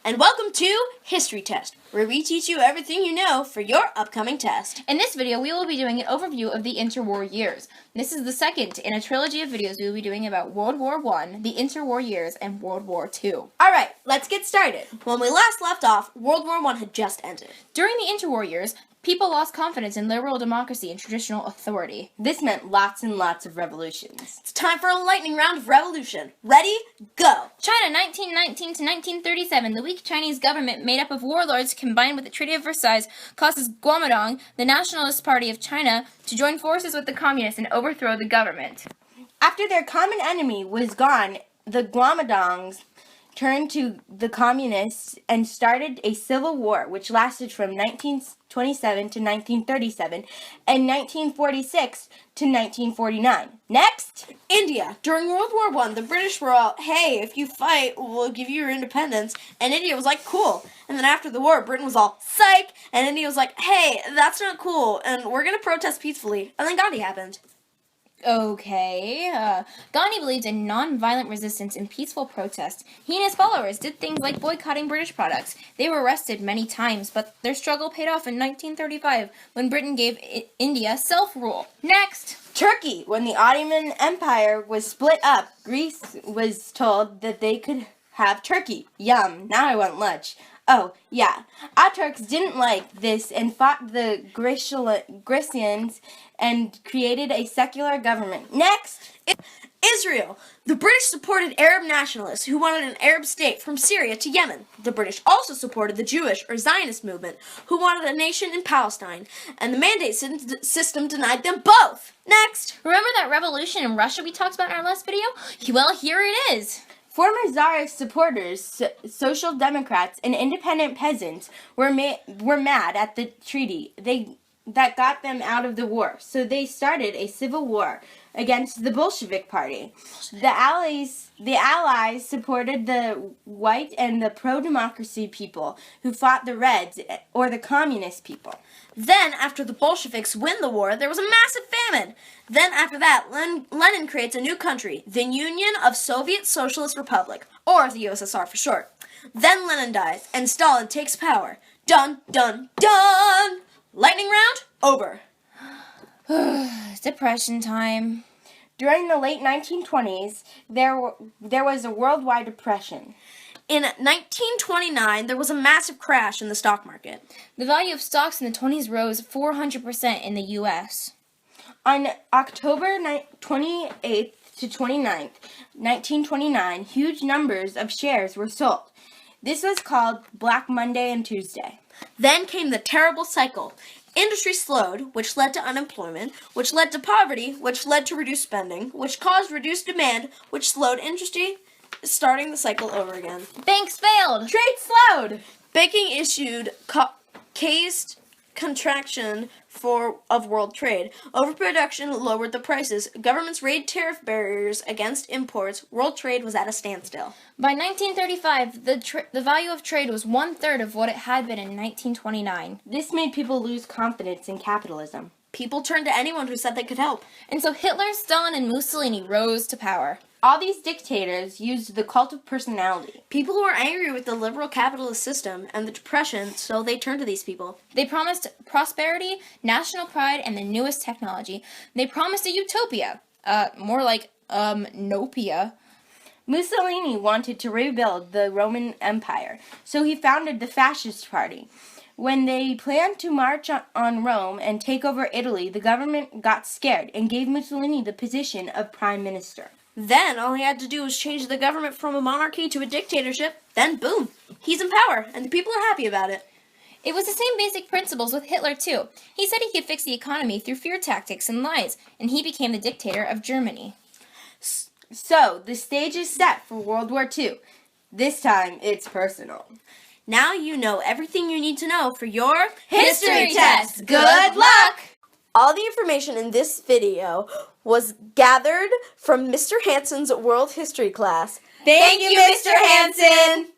and welcome to History Test, where we teach you everything you know for your upcoming test. In this video, we will be doing an overview of the interwar years. This is the second in a trilogy of videos we will be doing about World War I, the interwar years, and World War II. Alright, let's get started. When we last left off, World War I had just ended. During the interwar years, people lost confidence in liberal democracy and traditional authority. This meant lots and lots of revolutions. It's time for a lightning round of revolution. Ready? Go! China, 1919 to 1937. The weak Chinese government, made up of warlords combined with the Treaty of Versailles, causes Kuomintang, the Nationalist Party of China, to join forces with the Communists and overthrow the government. After their common enemy was gone, the Kuomintangs turned to the Communists and started a civil war which lasted from 1927 to 1937 and 1946 to 1949. Next! India. During World War I, the British were all, hey, if you fight, we'll give you your independence. And India was like, cool. And then after the war, Britain was all, psych! And India was like, hey, that's not cool, and we're going to protest peacefully. And then Gandhi happened. Okay, Gandhi believed in non-violent resistance and peaceful protest. He and his followers did things like boycotting British products. They were arrested many times, but their struggle paid off in 1935 when Britain gave India self-rule. Next! Turkey. When the Ottoman Empire was split up, Greece was told that they could have Turkey. Yum, now I want lunch. Oh, yeah. Ataturks didn't like this and fought the Grecians and created a secular government. Next! Israel. The British supported Arab nationalists who wanted an Arab state from Syria to Yemen. The British also supported the Jewish or Zionist movement who wanted a nation in Palestine, and the mandate system denied them both. Next! Remember that revolution in Russia we talked about in our last video? Well, here it is. Former Tsarist supporters, social democrats, and independent peasants were mad at the treaty that got them out of the war, so they started a civil war against the Bolshevik Party. The Allies supported the white and the pro-democracy people who fought the Reds or the communist people. Then, after the Bolsheviks win the war, there was a massive famine. Then, after that, Lenin creates a new country, the Union of Soviet Socialist Republic, or the USSR for short. Then Lenin dies, and Stalin takes power. Done, done, done! Lightning round, over. Depression time. During the late 1920s, there was a worldwide depression. In 1929, there was a massive crash in the stock market. The value of stocks in the 20s rose 400% in the U.S. On October 28th to 29th, 1929, huge numbers of shares were sold. This was called Black Monday and Tuesday. Then came the terrible cycle. Industry slowed, which led to unemployment, which led to poverty, which led to reduced spending, which caused reduced demand, which slowed industry, starting the cycle over again. Banks failed. Trade slowed. Banking issued cased contraction of world trade. Overproduction lowered the prices. Governments raised tariff barriers against imports. World trade was at a standstill. By 1935, the value of trade was 1/3 of what it had been in 1929. This made people lose confidence in capitalism. People turned to anyone who said they could help. And so Hitler, Stalin, and Mussolini rose to power. All these dictators used the cult of personality. People were angry with the liberal capitalist system and the depression, so they turned to these people. They promised prosperity, national pride, and the newest technology. They promised a utopia. More like, nopia. Mussolini wanted to rebuild the Roman Empire, so he founded the Fascist Party. When they planned to march on Rome and take over Italy, the government got scared and gave Mussolini the position of prime minister. Then all he had to do was change the government from a monarchy to a dictatorship. Then boom, he's in power, and the people are happy about it. It was the same basic principles with Hitler, too. He said he could fix the economy through fear tactics and lies, and he became the dictator of Germany. So, the stage is set for World War II. This time, it's personal. Now you know everything you need to know for your History Test. Good luck! All the information in this video was gathered from Mr. Hansen's World History class. Thank you, Mr. Hansen!